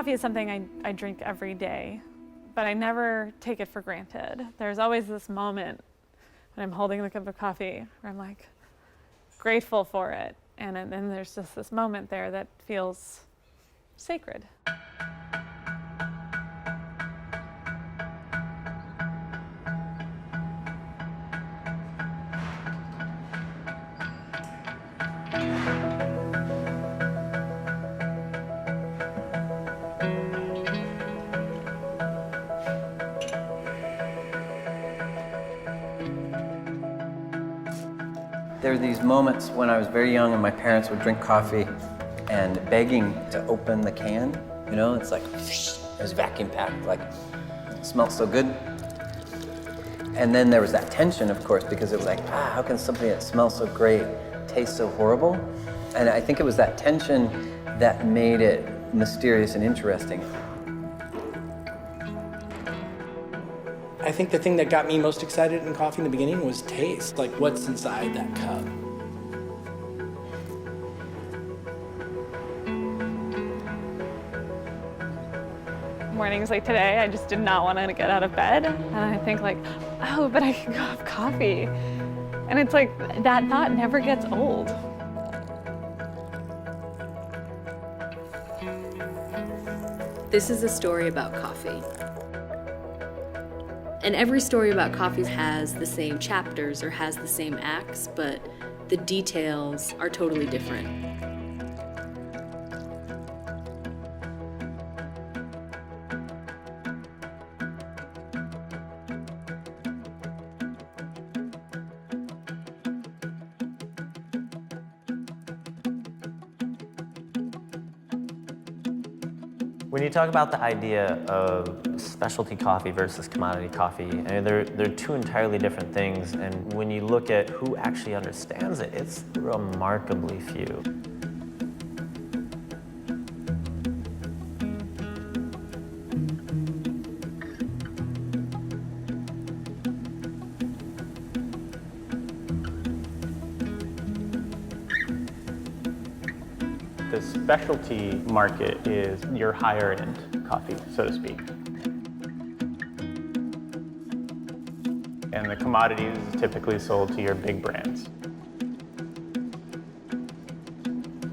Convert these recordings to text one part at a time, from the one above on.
Coffee is something I drink every day, but I never take it for granted. There's always this moment when I'm holding the cup of coffee where I'm like grateful for it. And then there's just this moment there that feels sacred. There are these moments when I was very young and my parents would drink coffee and begging to open the can. You know, it's like, it was vacuum packed, like, it smells so good. And then there was that tension, of course, because it was like, how can something that smells so great taste so horrible? And I think it was that tension that made it mysterious and interesting. I think the thing that got me most excited in coffee in the beginning was taste, like what's inside that cup. Mornings like today, I just did not want to get out of bed. And I think like, oh, but I can go have coffee. And it's like, that thought never gets old. This is a story about coffee. And every story about coffee has the same chapters or has the same acts, but the details are totally different. When you talk about the idea of specialty coffee versus commodity coffee, I mean, they're two entirely different things, and when you look at who actually understands it, it's remarkably few. The specialty market is your higher end coffee, so to speak. And the commodities typically sold to your big brands.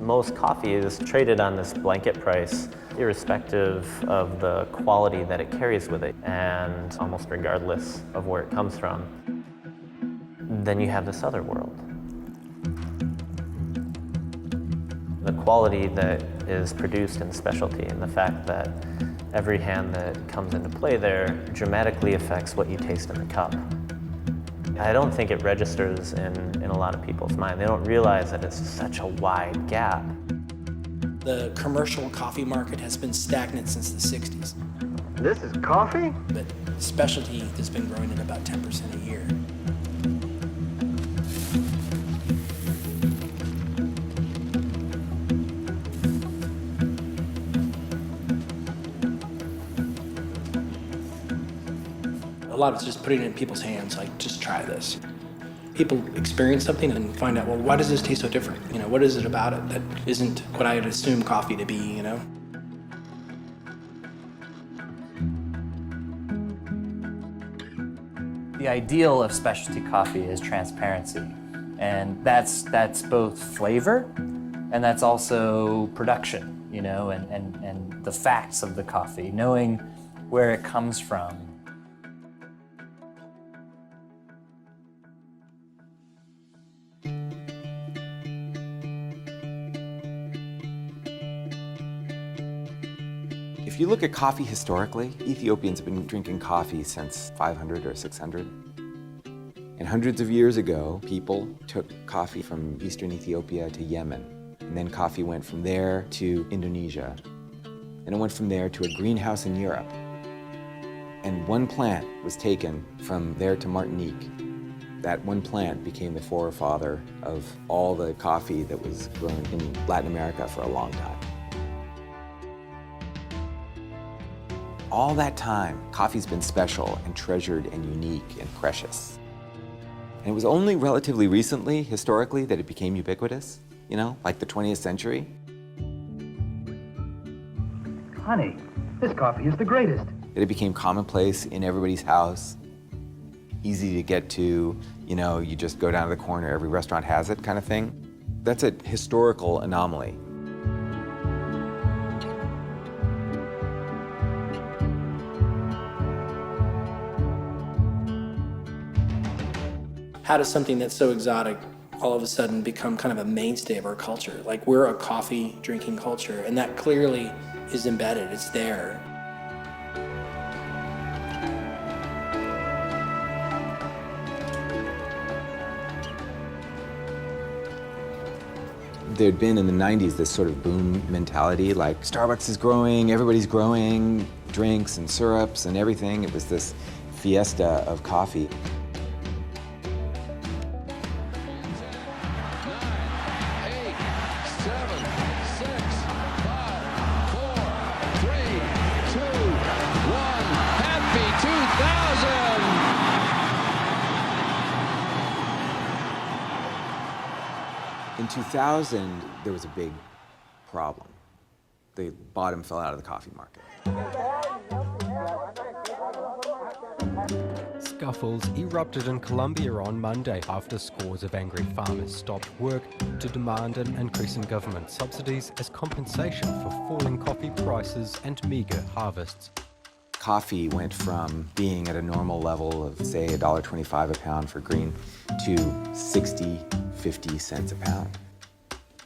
Most coffee is traded on this blanket price, irrespective of the quality that it carries with it, and almost regardless of where it comes from. Then you have this other world. The quality that is produced in specialty and the fact that every hand that comes into play there dramatically affects what you taste in the cup. I don't think it registers in a lot of people's mind. They don't realize that it's such a wide gap. The commercial coffee market has been stagnant since the 60s. This is coffee? But specialty has been growing at about 10% a year. A lot of it's just putting it in people's hands, like, just try this. People experience something and find out, well, why does this taste so different? You know, what is it about it that isn't what I would assume coffee to be, you know? The ideal of specialty coffee is transparency. And that's both flavor and that's also production, you know, and the facts of the coffee, knowing where it comes from. If you look at coffee historically, Ethiopians have been drinking coffee since 500 or 600. And hundreds of years ago, people took coffee from eastern Ethiopia to Yemen. And then coffee went from there to Indonesia. Then it went from there to a greenhouse in Europe. And one plant was taken from there to Martinique. That one plant became the forefather of all the coffee that was grown in Latin America for a long time. All that time, coffee's been special and treasured and unique and precious. And it was only relatively recently, historically, that it became ubiquitous, you know, like the 20th century. honey, this coffee is the greatest. That it became commonplace in everybody's house, easy to get to, you know, you just go down to the corner, every restaurant has it kind of thing. That's a historical anomaly. How does something that's so exotic all of a sudden become kind of a mainstay of our culture? Like, we're a coffee drinking culture, and that clearly is embedded, it's there. There'd been in the 90s this sort of boom mentality, like Starbucks is growing, everybody's growing, drinks and syrups and everything. It was this fiesta of coffee. In 2000, there was a big problem. The bottom fell out of the coffee market. Scuffles erupted in Colombia on Monday after scores of angry farmers stopped work to demand an increase in government subsidies as compensation for falling coffee prices and meager harvests. Coffee went from being at a normal level of, say, $1.25 a pound for green to 60, 50 cents a pound.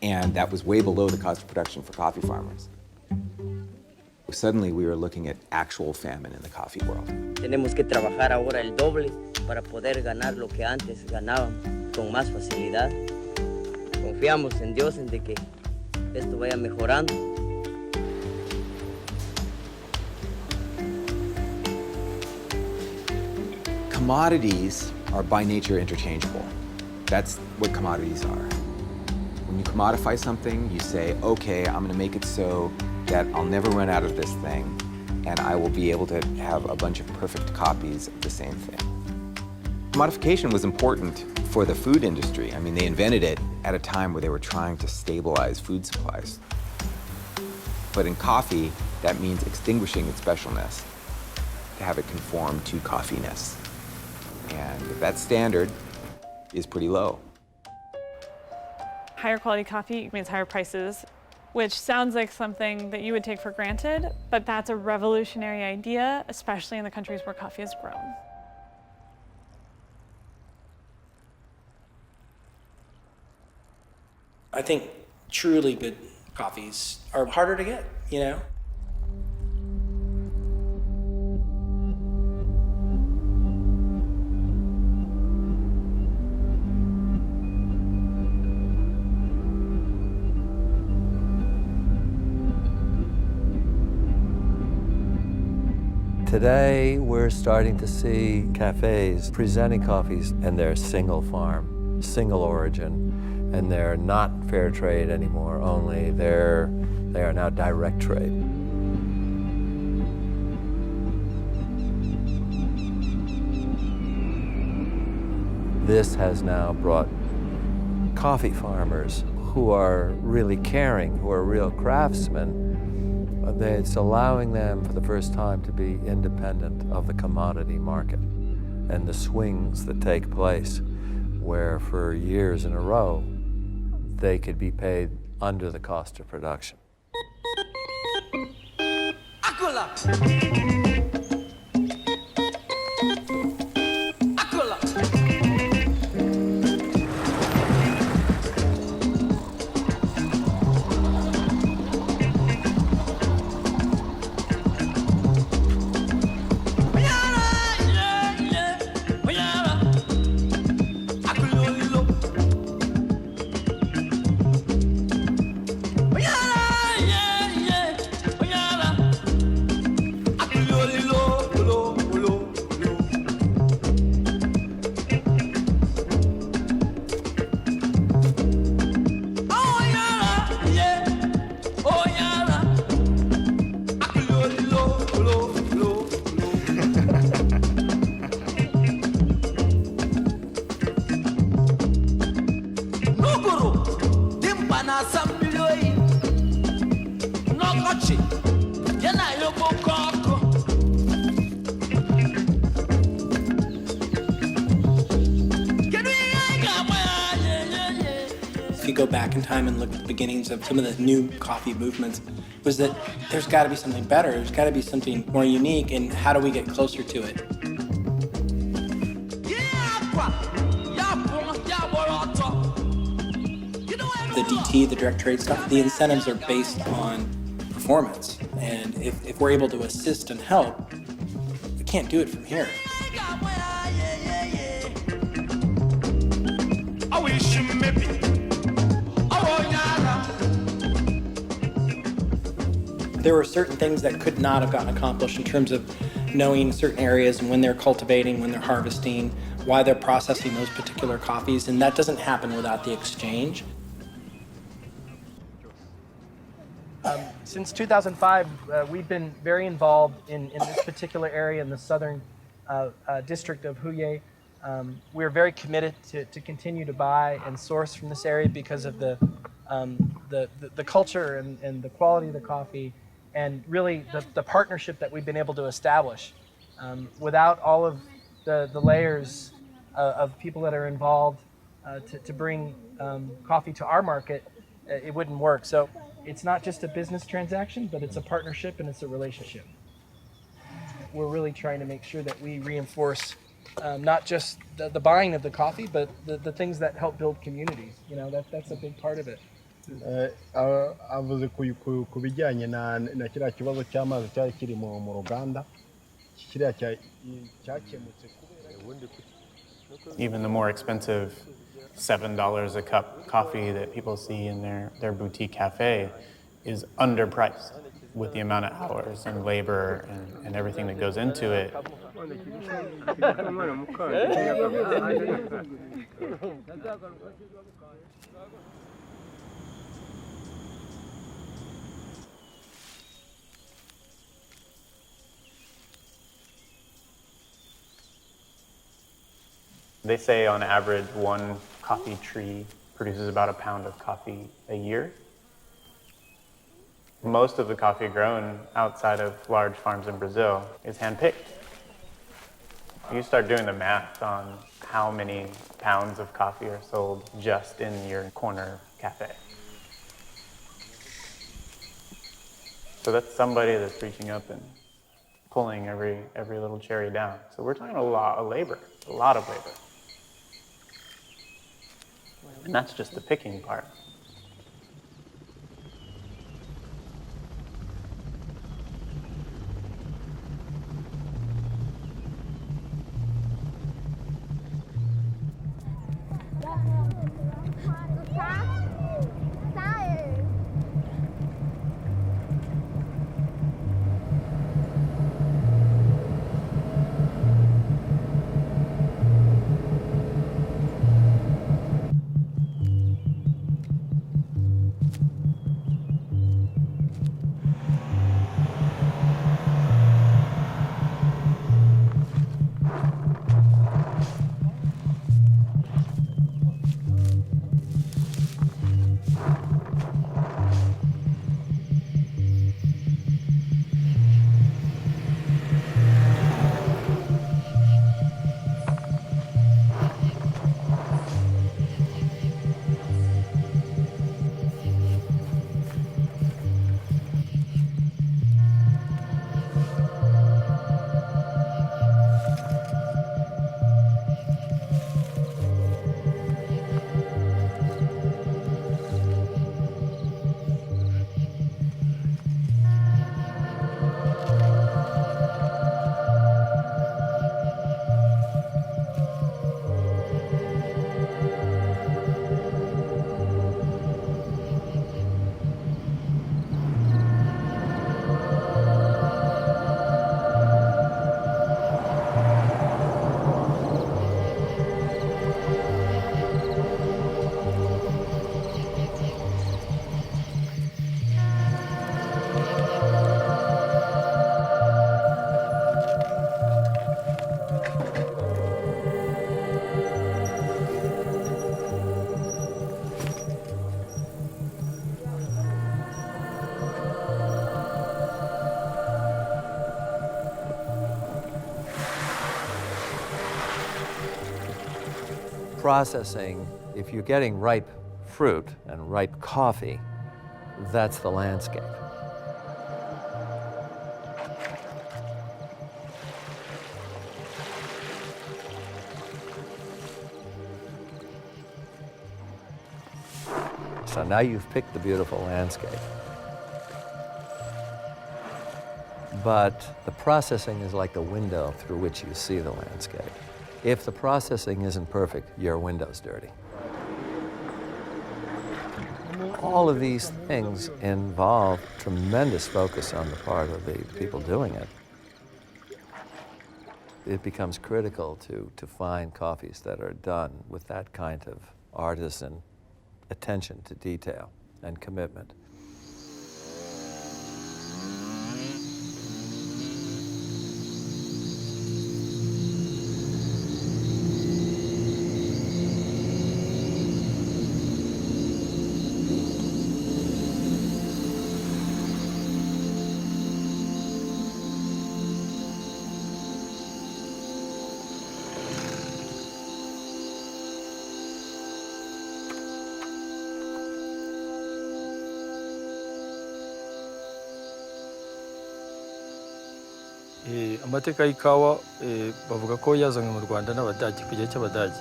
And that was way below the cost of production for coffee farmers. Suddenly we were looking at actual famine in the coffee world. Tenemos que trabajar ahora el doble para poder ganar lo que antes ganábamos con más facilidad. Confiamos en Dios en de que esto vaya mejorando. Commodities are by nature interchangeable. That's what commodities are. When you commodify something, you say, okay, I'm gonna make it so that I'll never run out of this thing, and I will be able to have a bunch of perfect copies of the same thing. Commodification was important for the food industry. I mean, they invented it at a time where they were trying to stabilize food supplies. But in coffee, that means extinguishing its specialness to have it conform to coffeeness. And that standard is pretty low. Higher quality coffee means higher prices, which sounds like something that you would take for granted, but that's a revolutionary idea, especially in the countries where coffee is grown. I think truly good coffees are harder to get, you know? Today, we're starting to see cafes presenting coffees, and they're single farm, single origin, and they're not fair trade anymore, only they are now direct trade. This has now brought coffee farmers who are really caring, who are real craftsmen. It's allowing them for the first time to be independent of the commodity market and the swings that take place, where for years in a row, they could be paid under the cost of production. if you go back in time and look at the beginnings of some of the new coffee movements, was that there's got to be something better. There's got to be something more unique, and how do we get closer to it? The DT, the direct trade stuff, the incentives are based on performance. And if we're able to assist and help, we can't do it from here. There were certain things that could not have gotten accomplished in terms of knowing certain areas and when they're cultivating, when they're harvesting, why they're processing those particular coffees, and that doesn't happen without the exchange. Since 2005, we've been very involved in this particular area in the southern district of Hubei. We're very committed to continue to buy and source from this area because of the culture and the quality of the coffee, and really the partnership that we've been able to establish. Without all of the layers of people that are involved to bring coffee to our market, it wouldn't work. So it's not just a business transaction, but it's a partnership and it's a relationship. We're really trying to make sure that we reinforce not just the buying of the coffee, but the things that help build communities. You know, that's a big part of it. avuze ku bijyanye na kiriya kibazo cy'amazi cyari kiri mu ruganda kiriya cyakemutse. Even the more expensive $7 a cup coffee that people see in their boutique cafe is underpriced with the amount of hours and labor and everything that goes into it. They say on average one coffee tree produces about a pound of coffee a year. Most of the coffee grown outside of large farms in Brazil is hand-picked. You start doing the math on how many pounds of coffee are sold just in your corner cafe. So that's somebody that's reaching up and pulling every little cherry down. So we're talking a lot of labor, a lot of labor. And that's just the picking part. Processing, if you're getting ripe fruit and ripe coffee, that's the landscape. So now you've picked the beautiful landscape. But the processing is like the window through which you see the landscape. If the processing isn't perfect, your window's dirty. All of these things involve tremendous focus on the part of the people doing it. It becomes critical to find coffees that are done with that kind of artisan attention to detail and commitment. Amateka y'ikawa bavuga ko yazanywe mu Rwanda n'Abadage ku gihe cy'Abadage.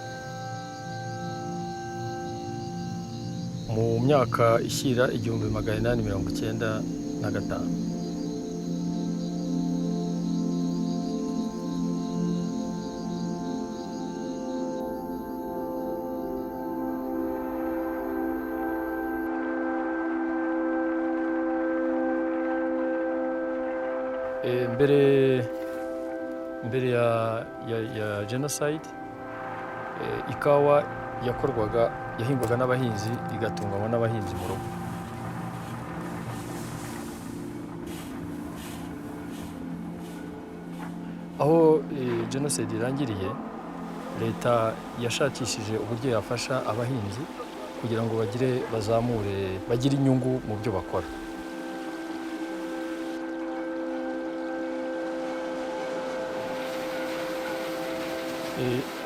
Mu myaka ishyira 1895. Mbere ya genocide, ikawa yahingwaga n'abahinzi igatunganywa n'abahinzi mu rugo. Aho genocide irangiriye, leta yashakishije uburyo yafasha abahinzi kugira ngo bagire inyungu mu byo bakora.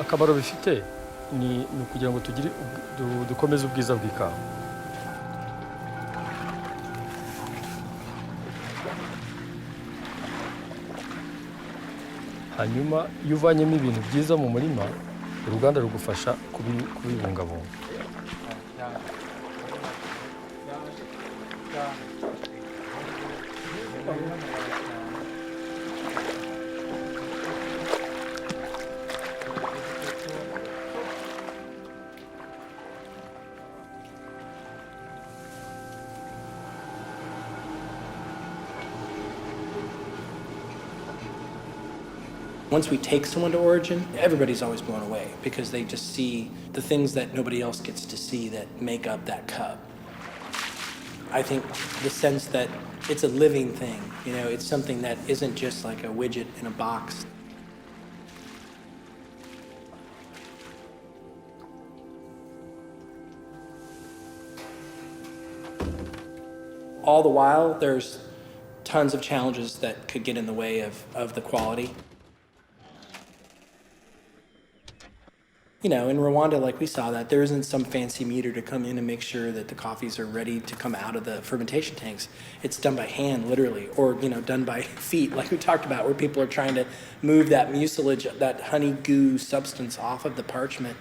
Akamaro bifite ni ukugira ngo dukomeze ubwiza bw'ikawa. Hanyuma iyo uvanyemo ibintu byiza mu murima, uruganda rugufasha kubibungabunga. Once we take someone to Origin, everybody's always blown away because they just see the things that nobody else gets to see that make up that cup. I think the sense that it's a living thing, it's something that isn't just like a widget in a box. All the while, there's tons of challenges that could get in the way of the quality. In Rwanda, like we saw that, there isn't some fancy meter to come in and make sure that the coffees are ready to come out of the fermentation tanks. It's done by hand, literally, or, done by feet, like we talked about, where people are trying to move that mucilage, that honey goo substance off of the parchment.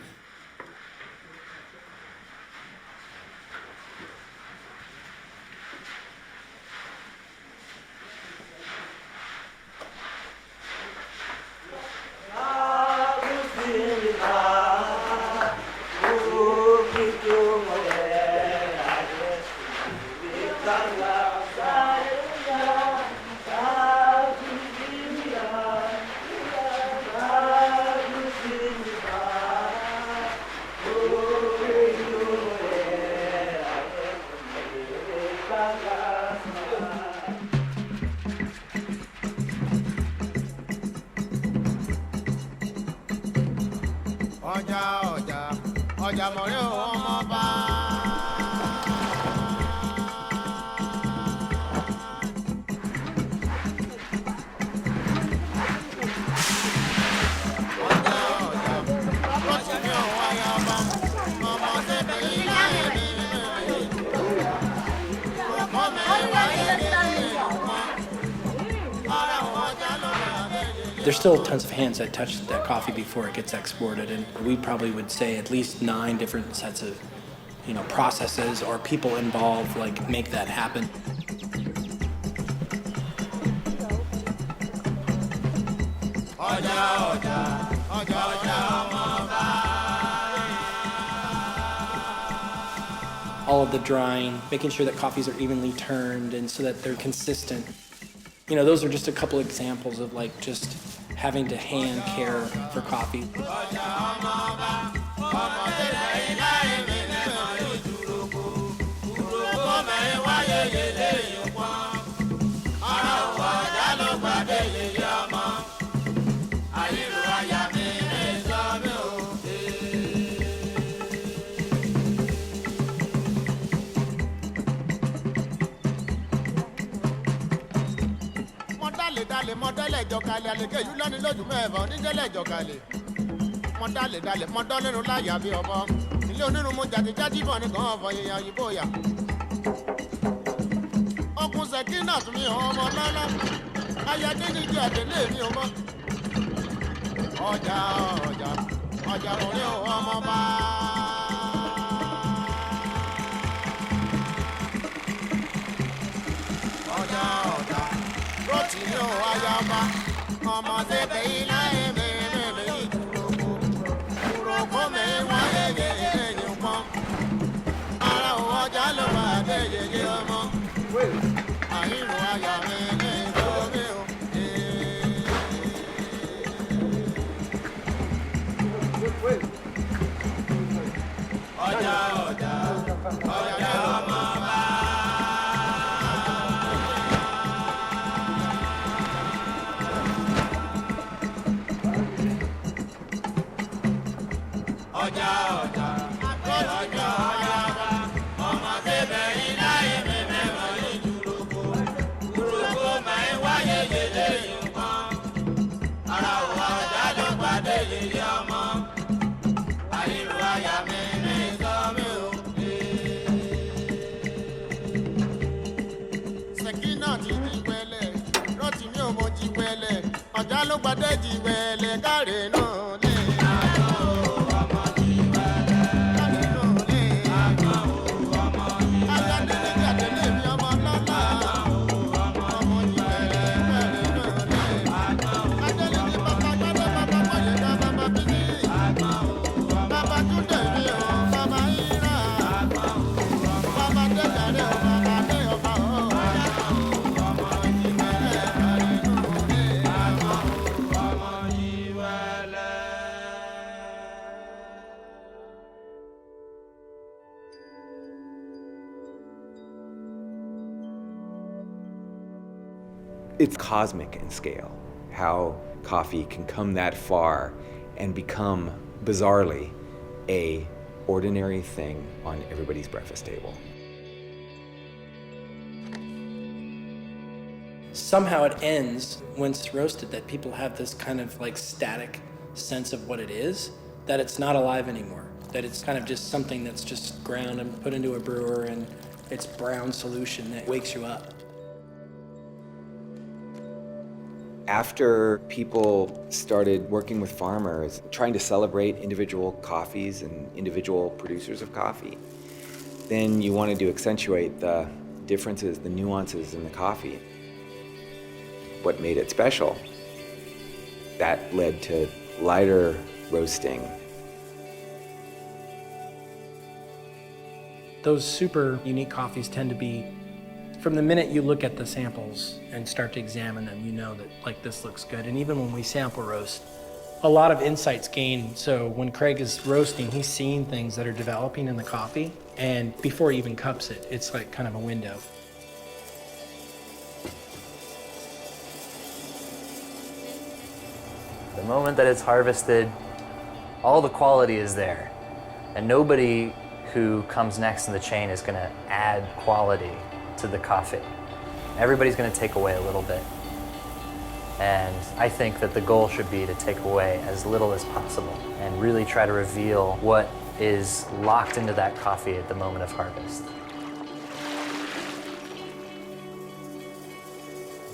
There's still tons of hands that touch that coffee before it gets exported, and we probably would say at least 9 different sets of, processes or people involved like make that happen. All of the drying, making sure that coffees are evenly turned and so that they're consistent. Those are just a couple examples of like just having to hand care for coffee. Mọ̀dálẹ̀ jọ̀kalẹ̀ àlèké yìí lọ́ni lójú mẹ́ẹ̀bọ̀ onídẹ́lẹ̀ jọ̀kalẹ̀. Mọ̀dálẹ̀ mọ̀dọ́lẹ́nu láyà bí ọbọ̀. Ilé onírun mo jàdíjájí bọ̀ ní kan ọ̀fọ̀ yẹ̀yàn òyìnbó yà. Ọkùn Sẹ̀kínà tún mi hàn ọmọ lọ́lá. Ayáde ní ìdí àdélé mi ò mọ́. Ọjà orí ọmọ bá. Ọjà. Rọ́tì ní ayaba, ọmọdé bẹ̀yìn láyé mẹ́rẹ̀ẹ́rẹ́ ìdúrókò. Ìdúrókò mẹ́wàá yẹyẹ ẹ̀yìn pọ́n. Ara ọjà ló wà dé yẹyẹ ọmọ. Àyínú ayà mẹ́rẹ̀ lórí o. Ọjà ọmọ bá. Ọjà ló gbadé jí wẹ̀lẹ̀ káre náà lé. It's cosmic in scale, how coffee can come that far and become, bizarrely, a ordinary thing on everybody's breakfast table. Somehow it ends when it's roasted that people have this kind of like static sense of what it is, that it's not alive anymore, that it's kind of just something that's just ground and put into a brewer and it's brown solution that wakes you up. After people started working with farmers, trying to celebrate individual coffees and individual producers of coffee, then you wanted to accentuate the differences, the nuances in the coffee. What made it special? That led to lighter roasting. Those super unique coffees tend to be, from the minute you look at the samples and start to examine them, you know that like this looks good. And even when we sample roast, a lot of insights gained. So when Craig is roasting, he's seeing things that are developing in the coffee, and before he even cups it, it's like kind of a window. The moment that it's harvested, all the quality is there, and nobody who comes next in the chain is going to add quality to the coffee. Everybody's going to take away a little bit. And I think that the goal should be to take away as little as possible and really try to reveal what is locked into that coffee at the moment of harvest.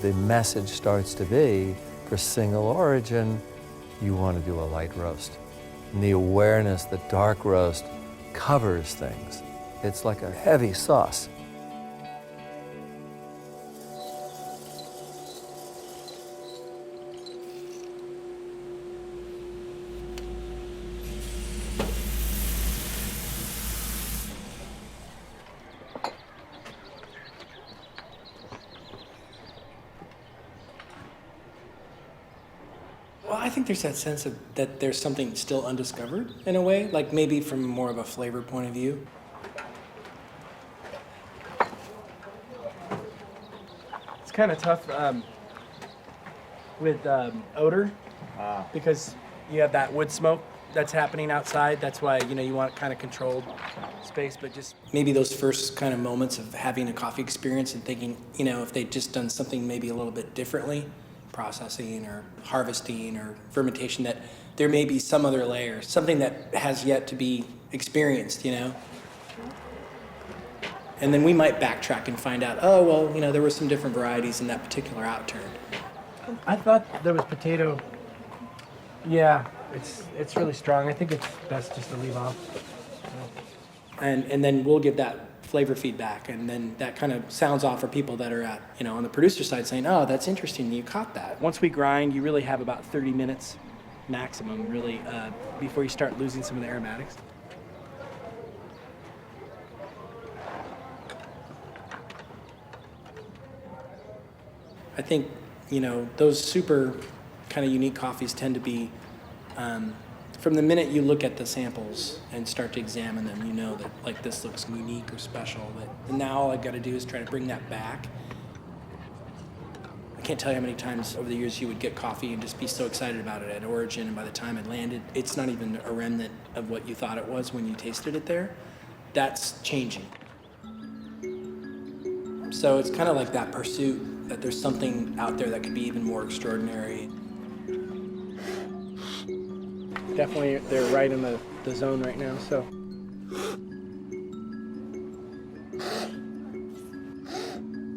The message starts to be, For single origin, you want to do a light roast. And the awareness that dark roast covers things. It's like a heavy sauce. Well, I think there's that sense of that there's something still undiscovered in a way, like maybe from more of a flavor point of view. It's kind of tough with odor because you have that wood smoke that's happening outside. That's why you want kind of controlled space, but just Maybe those first kind of moments of having a coffee experience and thinking, if they'd just done something maybe a little bit differently, processing or harvesting or fermentation, that there may be some other layer, something that has yet to be experienced, And then we might backtrack and find out, oh, well, there were some different varieties in that particular outturn. I thought there was potato. Yeah, it's really strong. I think it's best just to leave off. And then we'll give that flavor feedback, and then that kind of sounds off for people that are at, on the producer side saying, oh, that's interesting, you caught that. Once we grind, you really have about 30 minutes maximum, really, before you start losing some of the aromatics. I think, those super kind of unique coffees tend to be, from the minute you look at the samples and start to examine them, you know that like this looks unique or special. And now all I've got to do is try to bring that back. I can't tell you how many times over the years you would get coffee and just be so excited about it at origin, and by the time it landed, it's not even a remnant of what you thought it was when you tasted it there. That's changing. So it's kind of like that pursuit, that there's something out there that could be even more extraordinary. Definitely, they're right in the zone right now, so.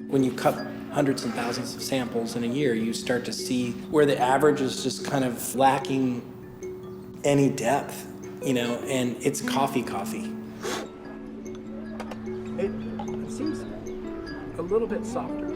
When you cup hundreds and thousands of samples in a year, you start to see where the average is just kind of lacking any depth, and it's coffee. It seems a little bit softer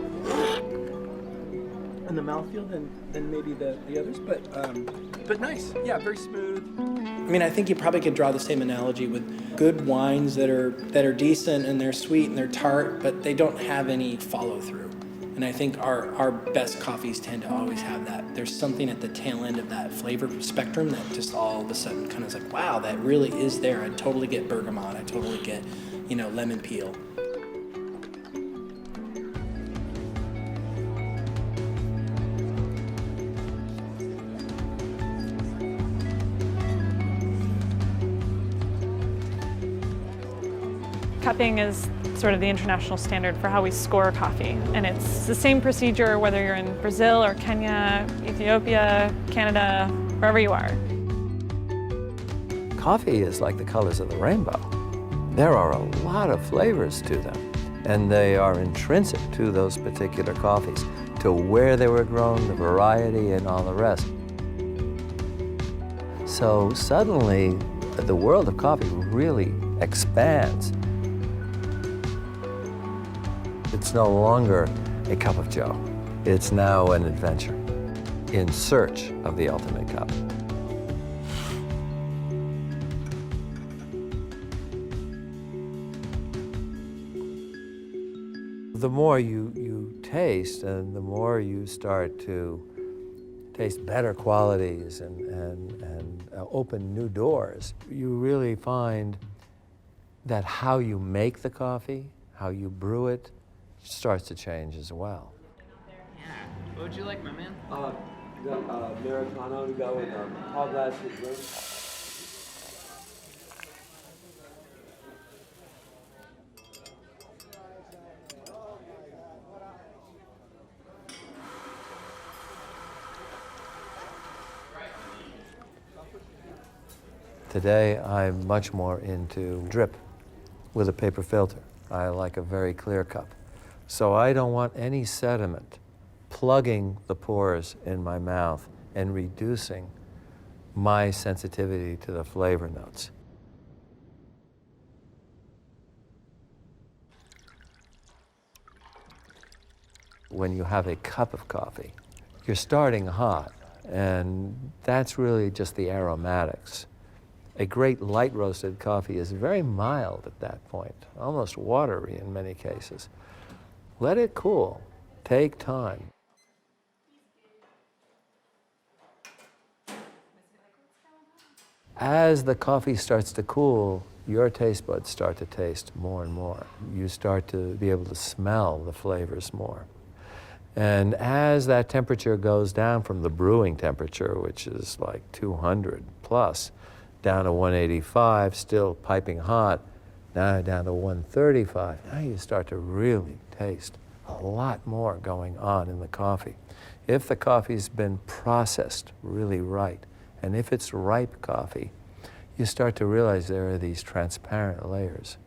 in the mouthfeel than maybe the others, but nice. Yeah, very smooth. I mean, I think you probably could draw the same analogy with good wines that are decent and they're sweet and they're tart, but they don't have any follow through. And I think our best coffees tend to always have that. There's something at the tail end of that flavor spectrum that just all of a sudden kind of is like, wow, that really is there. I totally get bergamot. I totally get, lemon peel. Cupping is sort of the international standard for how we score coffee. And it's the same procedure whether you're in Brazil or Kenya, Ethiopia, Canada, wherever you are. Coffee is like the colors of the rainbow. There are a lot of flavors to them, and they are intrinsic to those particular coffees, to where they were grown, the variety, and all the rest. So suddenly, the world of coffee really expands. It's no longer a cup of joe. It's now an adventure in search of the ultimate cup. The more you taste and the more you start to taste better qualities and open new doors, you really find that how you make the coffee, how you brew it, starts to change as well. Yeah. What would you like, my man? We got Americano, we got with tall glass with drink. Today, I'm much more into drip with a paper filter. I like a very clear cup. So I don't want any sediment plugging the pores in my mouth and reducing my sensitivity to the flavor notes. When you have a cup of coffee, you're starting hot, and that's really just the aromatics. A great light roasted coffee is very mild at that point, almost watery in many cases. Let it cool. Take time. As the coffee starts to cool, your taste buds start to taste more and more. You start to be able to smell the flavors more. And as that temperature goes down from the brewing temperature, which is like 200 plus, down to 185, still piping hot, now down to 135, now you start to really taste a lot more going on in the coffee. If the coffee's been processed really right, and if it's ripe coffee, you start to realize there are these transparent layers.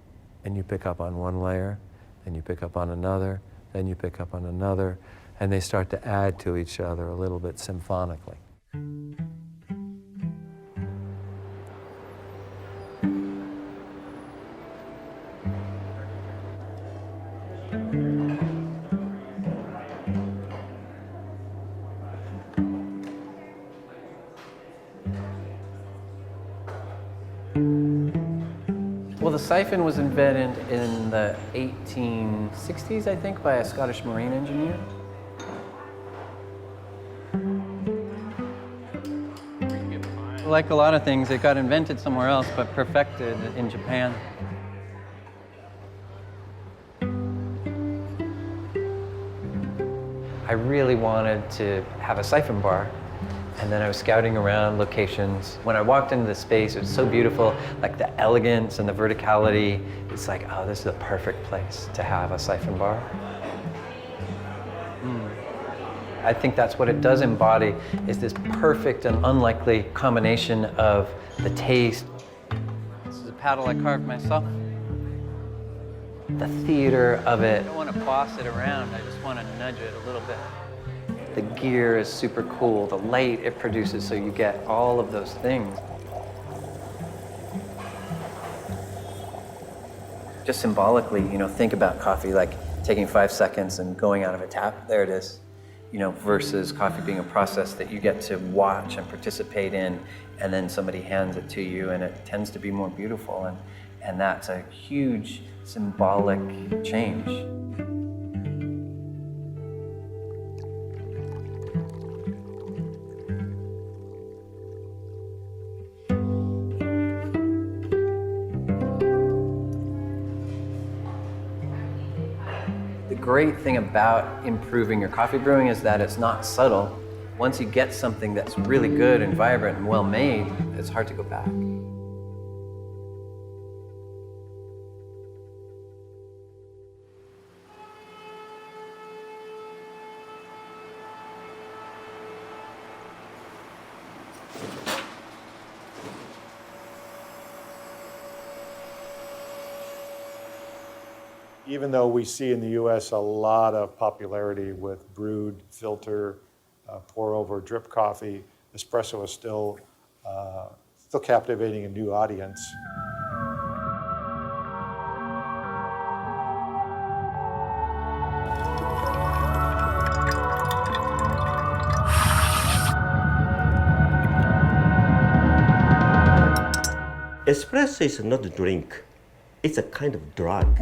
And you pick up on one layer, then you pick up on another, then you pick up on another, and they start to add to each other a little bit symphonically. Well, the siphon was invented in the 1860s, I think, by a Scottish marine engineer. Like a lot of things, it got invented somewhere else, but perfected in Japan. I really wanted to have a siphon bar. And then I was scouting around locations. When I walked into the space, it was so beautiful, like the elegance and the verticality. It's like, oh, this is the perfect place to have a siphon bar. I think that's what it does embody, is this perfect and unlikely combination of the taste. This is a paddle I carved myself. The theater of it. I don't want to boss it around, I just want to nudge it a little bit. The gear is super cool, the light it produces, so you get all of those things. Just symbolically, think about coffee like taking 5 seconds and going out of a tap, there it is. Versus coffee being a process that you get to watch and participate in, and then somebody hands it to you, and it tends to be more beautiful, and that's a huge symbolic change. The great thing about improving your coffee brewing is that it's not subtle. Once you get something that's really good and vibrant and well made, it's hard to go back. Even though we see in the US a lot of popularity with brewed, filter, pour over drip coffee, espresso is still captivating a new audience. Espresso is not a drink, it's a kind of drug.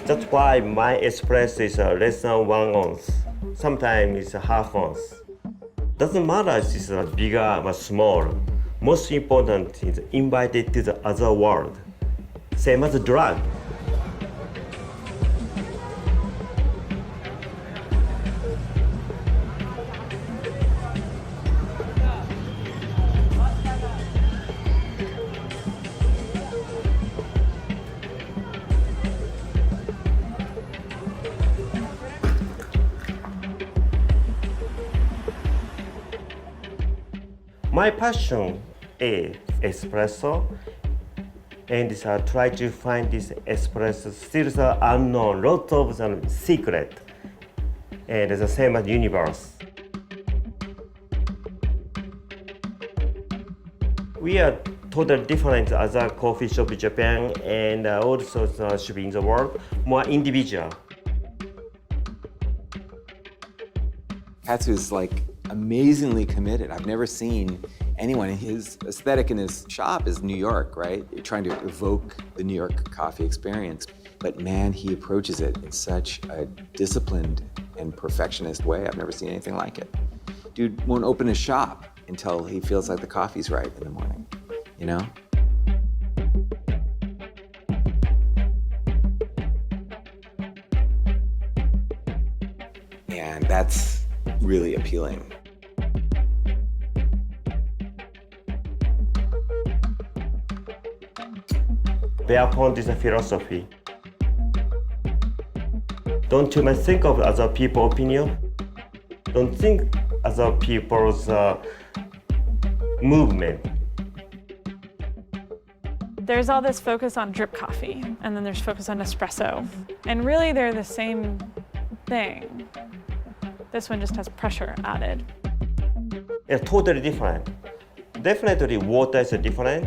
That's why my espresso is less than 1 ounce. Sometimes it's a half ounce. Doesn't matter if it's bigger or small. Most important is invited to the other world. Same as a drug. My passion is espresso, and try to find this espresso still unknown, lots of secret, and the same as universe. We are totally different other coffee shop in Japan and also the shop in the world, more individual. Katsu's like amazingly committed. I've never seen anyone. His aesthetic in his shop is New York, right? You're trying to evoke the New York coffee experience. But man, he approaches it in such a disciplined and perfectionist way. I've never seen anything like it. Dude won't open his shop until he feels like the coffee's right in the morning, you know? And that's really appealing. Thereupon this philosophy. Don't too much think of other people's opinion. Don't think other people's movement. There's all this focus on drip coffee, and then there's focus on espresso. And really they're the same thing. This one just has pressure added. It's totally different. Definitely water is different,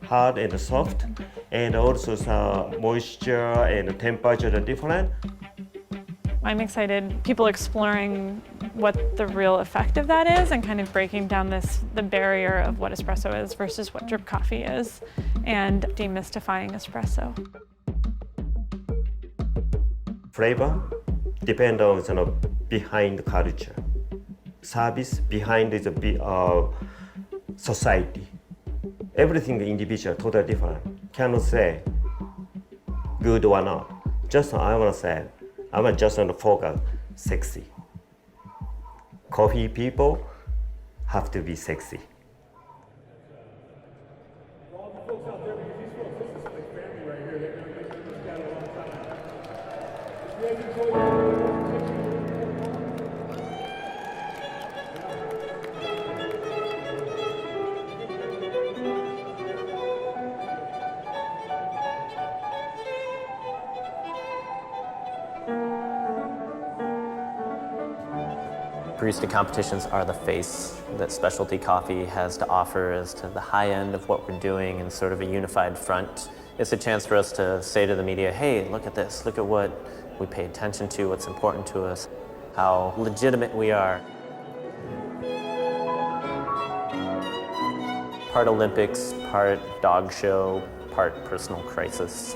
hard and soft, and also the moisture and temperature are different. I'm excited people exploring what the real effect of that is and kind of breaking down the barrier of what espresso is versus what drip coffee is and demystifying espresso. Flavor depends on behind culture. Service behind is society. Everything individual, totally different. Cannot say good or not. Just I want to say, I'm just on the focus, sexy. Coffee people have to be sexy. Barista competitions are the face that specialty coffee has to offer as to the high end of what we're doing in sort of a unified front. It's a chance for us to say to the media, hey, look at this, look at what we pay attention to, what's important to us, how legitimate we are. Part Olympics, part dog show, part personal crisis.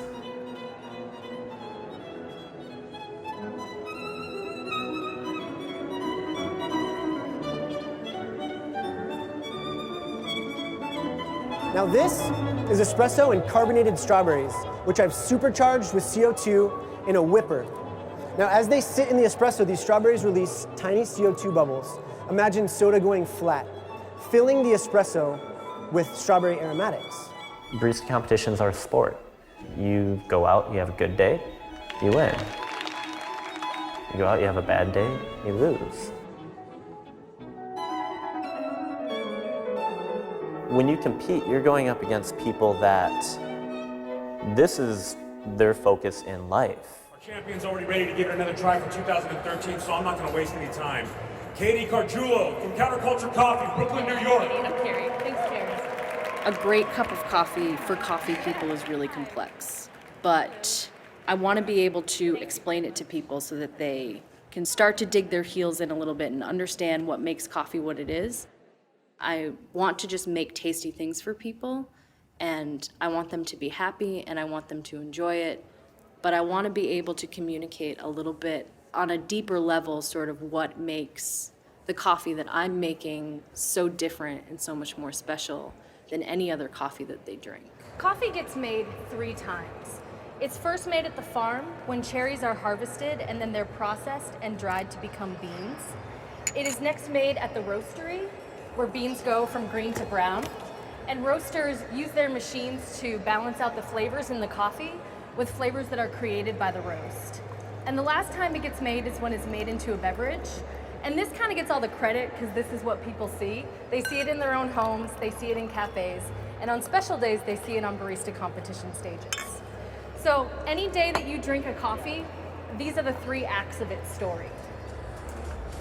Now this is espresso and carbonated strawberries, which I've supercharged with CO2 in a whipper. Now as they sit in the espresso, these strawberries release tiny CO2 bubbles. Imagine soda going flat, filling the espresso with strawberry aromatics. Barista competitions are a sport. You go out, you have a good day, you win. You go out, you have a bad day, you lose. When you compete, you're going up against people that this is their focus in life. Our champion's already ready to give it another try for 2013, so I'm not going to waste any time. Katie Cargiulo from Counterculture Coffee, Brooklyn, New York. Thanks, Carrie. A great cup of coffee for coffee people is really complex, but I want to be able to explain it to people so that they can start to dig their heels in a little bit and understand what makes coffee what it is. I want to just make tasty things for people, and I want them to be happy, and I want them to enjoy it, but I want to be able to communicate a little bit on a deeper level sort of what makes the coffee that I'm making so different and so much more special than any other coffee that they drink. Coffee gets made 3 times. It's first made at the farm when cherries are harvested and then they're processed and dried to become beans. It is next made at the roastery, where beans go from green to brown. And roasters use their machines to balance out the flavors in the coffee with flavors that are created by the roast. And the last time it gets made is when it's made into a beverage. And this kind of gets all the credit because this is what people see. They see it in their own homes, they see it in cafes, and on special days, they see it on barista competition stages. So any day that you drink a coffee, these are the 3 acts of its story.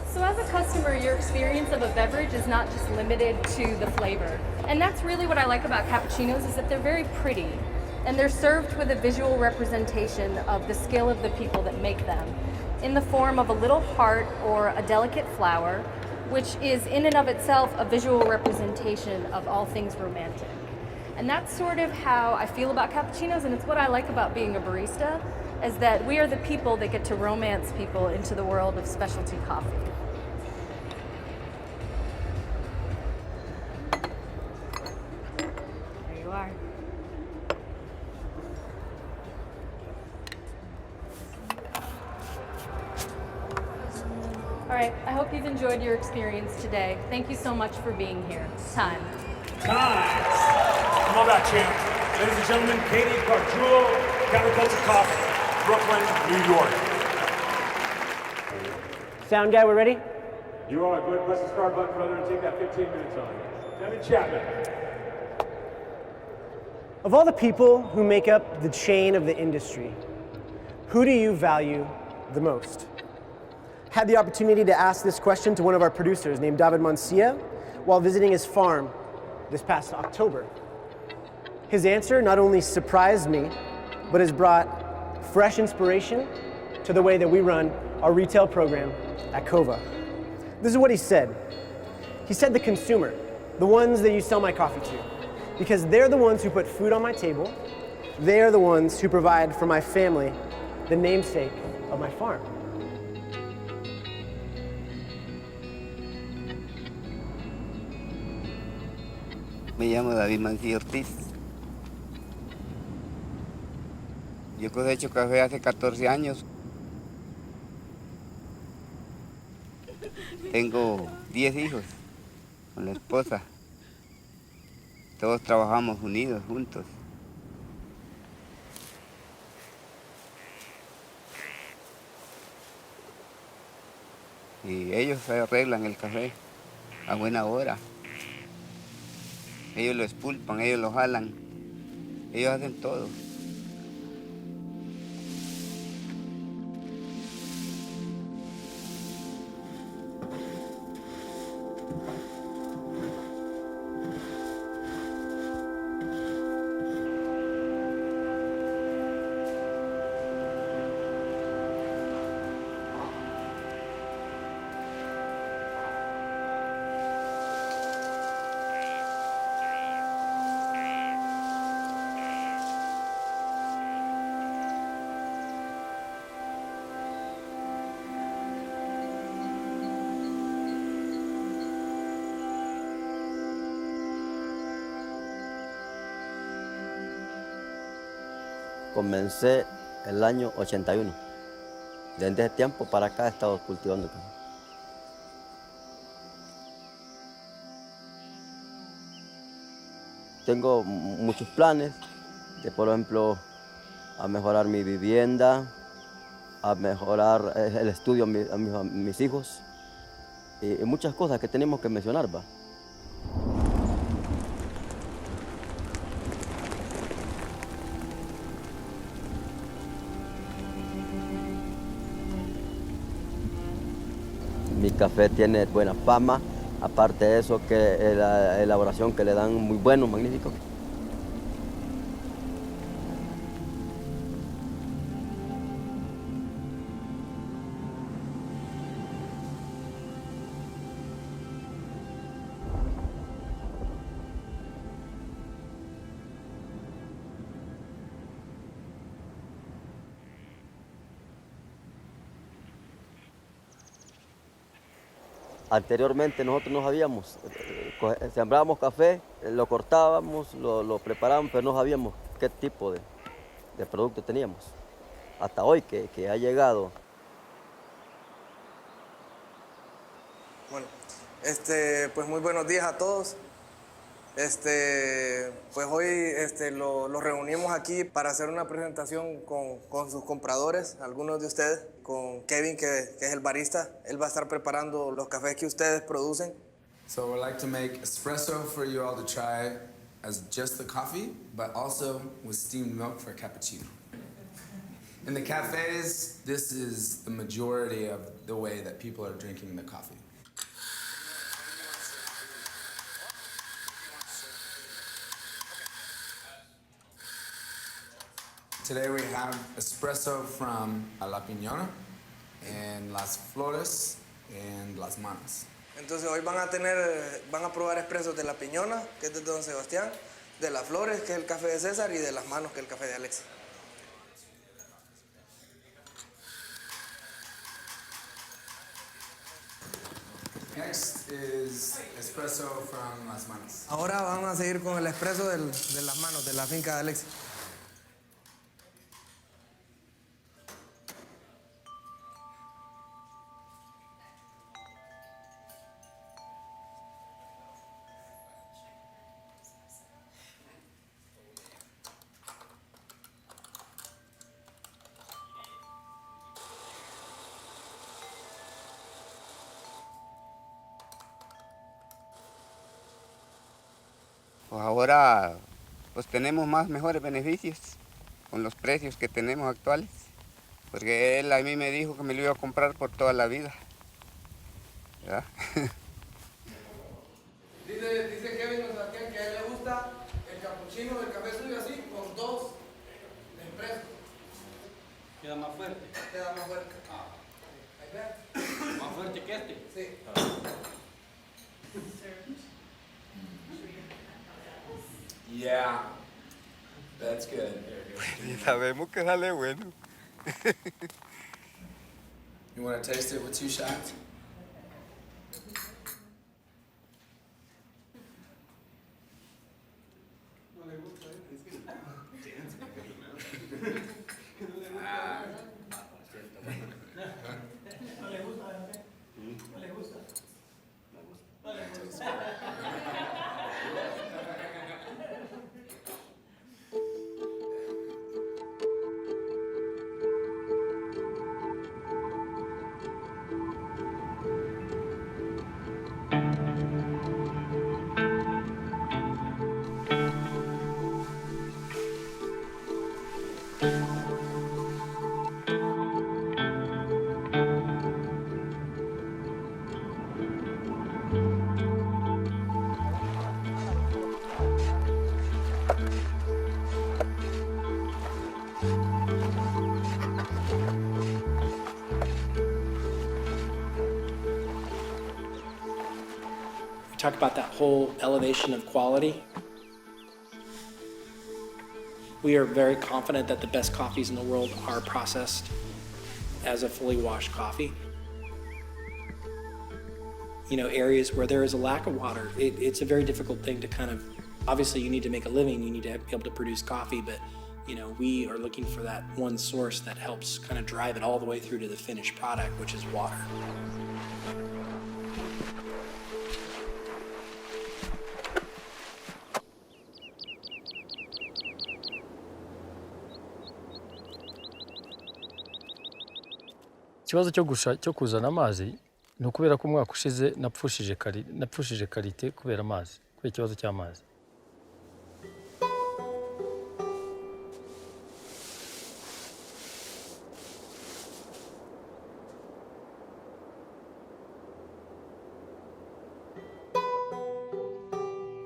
So as a customer, your experience of a beverage is not just limited to the flavor. And that's really what I like about cappuccinos is that they're very pretty and they're served with a visual representation of the skill of the people that make them in the form of a little heart or a delicate flower, which is in and of itself a visual representation of all things romantic. And that's sort of how I feel about cappuccinos, and it's what I like about being a barista, is that we are the people that get to romance people into the world of specialty coffee. There you are. All right, I hope you've enjoyed your experience today. Thank you so much for being here. Time. Time! Come on back, champ. Ladies and gentlemen, Katie Gargiulo, Counterculture Coffee, Brooklyn, New York. Sound guy, we're ready? You are. Go ahead and press the start button, brother, and take that 15 minutes on. Devin Chapman. Of all the people who make up the chain of the industry, who do you value the most? Had the opportunity to ask this question to one of our producers named David Mancia while visiting his farm this past October. His answer not only surprised me, but has brought fresh inspiration to the way that we run our retail program at Cova. This is what he said. He said the consumer, the ones that you sell my coffee to, because they're the ones who put food on my table, they are the ones who provide for my family the namesake of my farm. Me llamo David Mancilla Ortiz. Yo cosecho café hace 14 años. Tengo 10 hijos con la esposa. Todos trabajamos unidos, juntos. Y ellos arreglan el café a buena hora. Ellos lo expulpan, ellos lo jalan, ellos hacen todo. Comencé el año 81. Desde ese tiempo para acá he estado cultivando café. Tengo muchos planes de, por ejemplo, a mejorar mi vivienda, a mejorar el estudio a mis hijos y muchas cosas que tenemos que mencionar, ¿va? Mi café tiene buena fama, aparte de eso que la elaboración que le dan muy bueno, magnífico. Anteriormente nosotros no sabíamos, sembrábamos café, lo cortábamos, lo preparábamos, pero no sabíamos qué tipo de producto teníamos. Hasta hoy que ha llegado. Bueno, pues muy buenos días a todos. Pues hoy los reunimos aquí para hacer una presentación con sus compradores, algunos de ustedes, con Kevin, que es el barista. Él va a estar preparando los cafés que ustedes producen. So we'd like to make espresso for you all to try as just the coffee, but also with steamed milk for a cappuccino. In the cafes, this is the majority of the way that people are drinking the coffee. Today we have espresso from La Piñona and Las Flores and Las Manos. Entonces hoy van a probar expresos de La Piñona, que es de Don Sebastián, de Las Flores, que es el café de César, y de Las Manos, que es el café de Alex. Next is espresso from Las Manos. Ahora vamos a seguir con el expreso de Las Manos, de la finca de Alex. Pues ahora pues tenemos mejores beneficios con los precios que tenemos actuales, porque él a mí me dijo que me lo iba a comprar por toda la vida. ¿Verdad? Dice Kevin Sebastián que a él le gusta el cappuccino del café suyo así, con 2 expresos. Queda más fuerte. Queda más fuerte. Ahí ve. Más fuerte que este. Sí. Yeah, that's good. Sabemos que sale bueno. You want to taste it with 2 shots? Talk about that whole elevation of quality. We are very confident that the best coffees in the world are processed as a fully washed coffee. You know, areas where there is a lack of water, it's a very difficult thing to kind of, obviously you need to make a living, you need to be able to produce coffee, but you know, we are looking for that one source that helps kind of drive it all the way through to the finished product, which is water. ikibazo cyo kuzana amazi ni ukubera ko umwaka ushize napfushije karite kubera amazi, kubera ikibazo cy'amazi.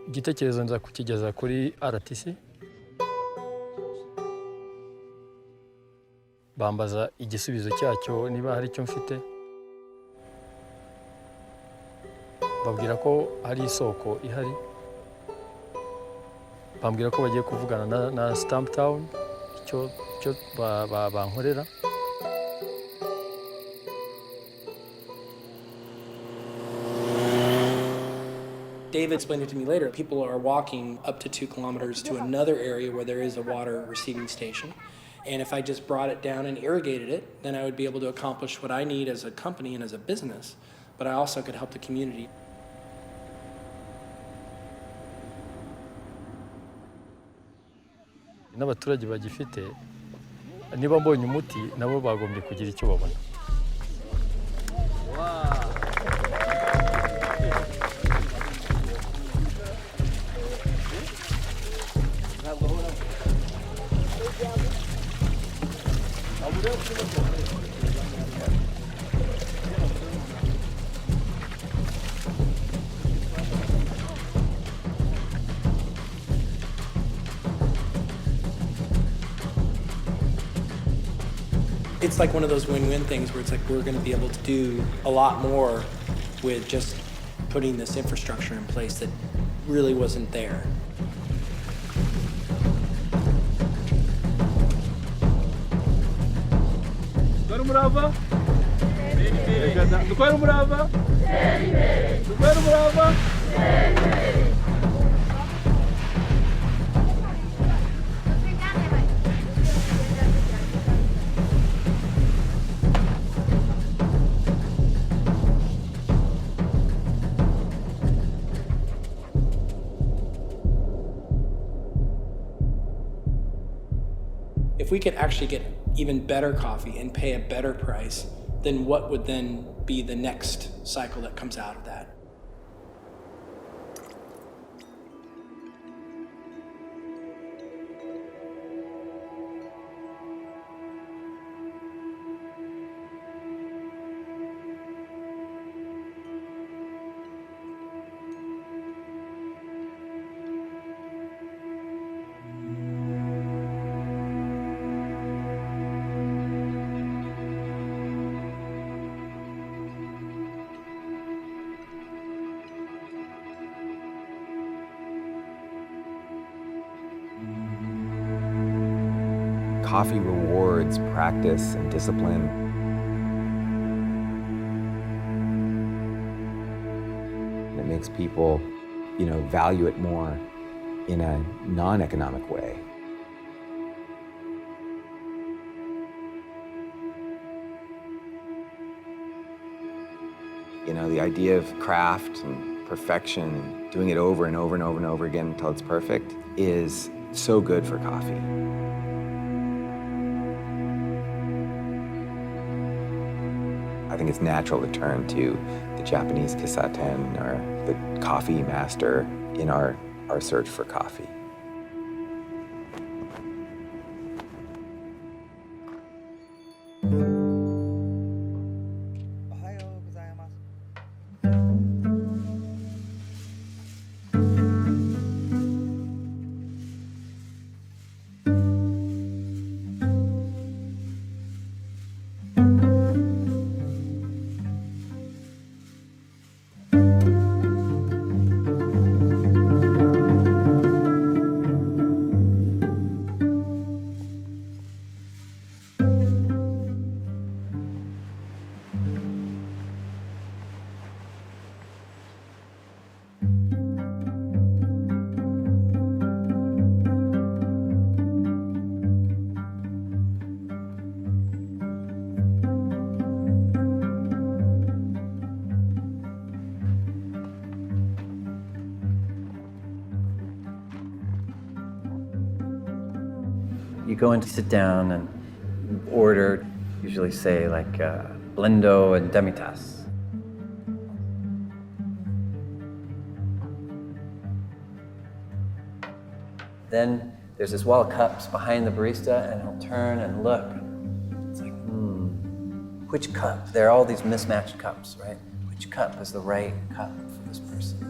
Igitekerezo nza kukigeza kuri RTC, bambaza igisubizo cyacyo niba hari icyo mfite, babwira ko hari isoko ihari, bambwira ko bagiye kuvugana na Stamp Town icyo bankorera. David explained it to me later. People are walking up to 2 kilometers to another area where there is a water receiving station. And if I just brought it down and irrigated it, then I would be able to accomplish what I need as a company and as a business, but I also could help the community. n'abaturage bagifite niba mbonye umuti nabo bagombye kugira icyo babona. It's like one of those win-win things where it's like we're going to be able to do a lot more with just putting this infrastructure in place that really wasn't there. If we could actually get even better coffee and pay a better price, then what would then be the next cycle that comes out of that? Coffee rewards practice and discipline. And it makes people, value it more in a non-economic way. The idea of craft and perfection and doing it over and over and over and over again until it's perfect is so good for coffee. I think it's natural to turn to the Japanese kisaten or the coffee master in our search for coffee. You go in to sit down and order, usually say like blendo and demi-tasse. Then there's this wall of cups behind the barista, and he'll turn and look. It's like, which cup? There are all these mismatched cups, right? Which cup is the right cup for this person?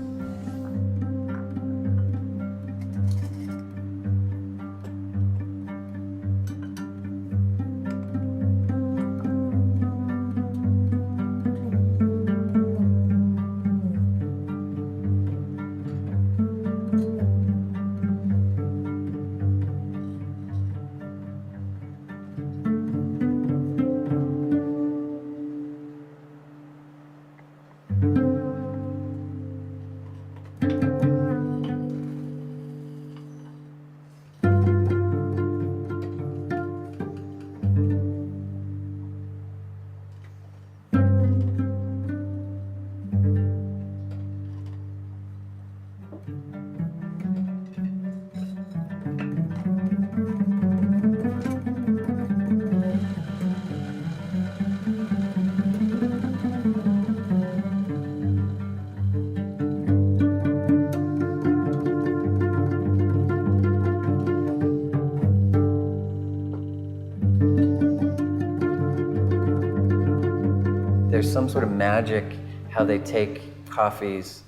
There's some sort of magic how they take coffees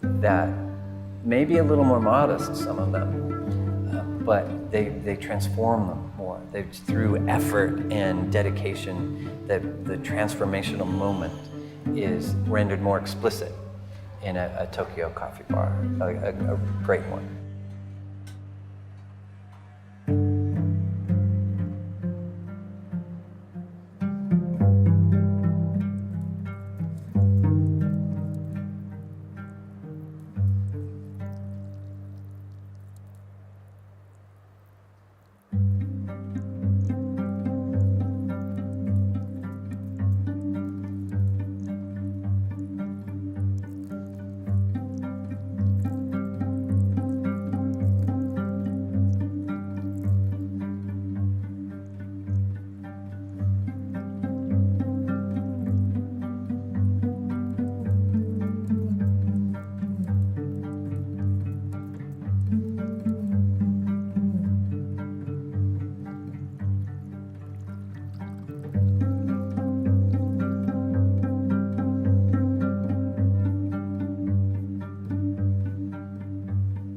that may be a little more modest, some of them, but they transform them more. Through effort and dedication, the transformational moment is rendered more explicit in a Tokyo coffee bar, a great one.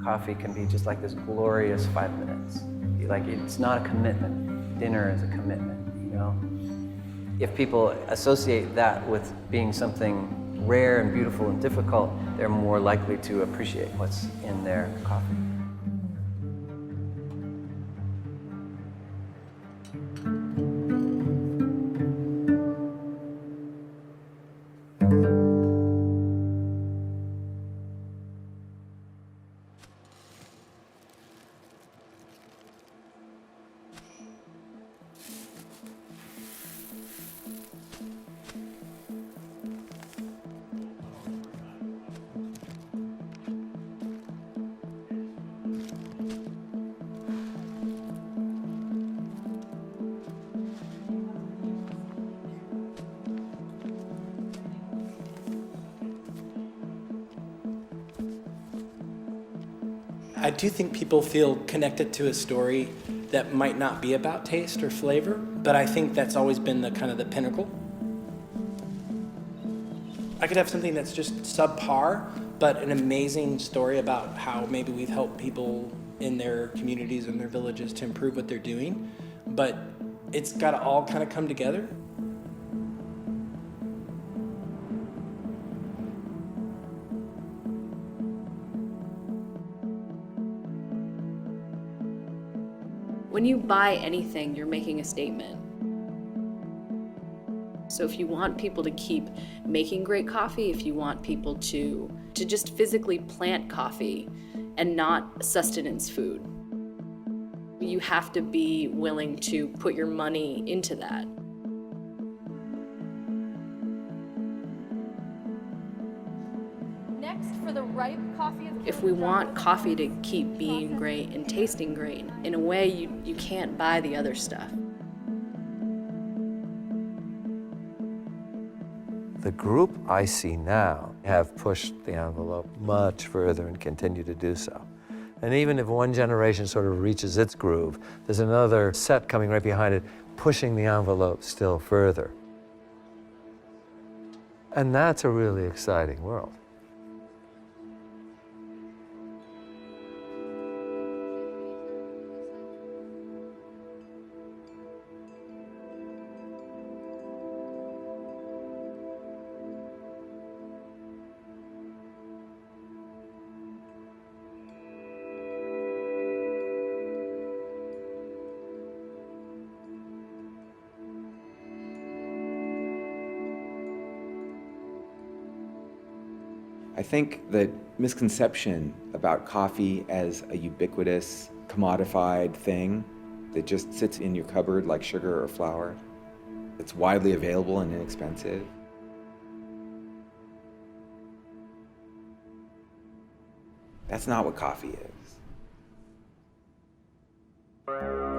Coffee can be just like this glorious 5 minutes. Like, it's not a commitment. Dinner is a commitment, you know? If people associate that with being something rare and beautiful and difficult, they're more likely to appreciate what's in their coffee. I do think people feel connected to a story that might not be about taste or flavor, but I think that's always been the kind of the pinnacle. I could have something that's just subpar, but an amazing story about how maybe we've helped people in their communities and their villages to improve what they're doing, but it's got to all kind of come together. When you buy anything, you're making a statement. So if you want people to keep making great coffee, if you want people to just physically plant coffee and not sustenance food, you have to be willing to put your money into that. Next, for the ripe coffee of If we want coffee to keep being great and tasting great, in a way you can't buy the other stuff. The group I see now have pushed the envelope much further and continue to do so. And even if one generation sort of reaches its groove, there's another set coming right behind it, pushing the envelope still further. And that's a really exciting world. I think the misconception about coffee as a ubiquitous, commodified thing that just sits in your cupboard like sugar or flour, that's widely available and inexpensive. That's not what coffee is.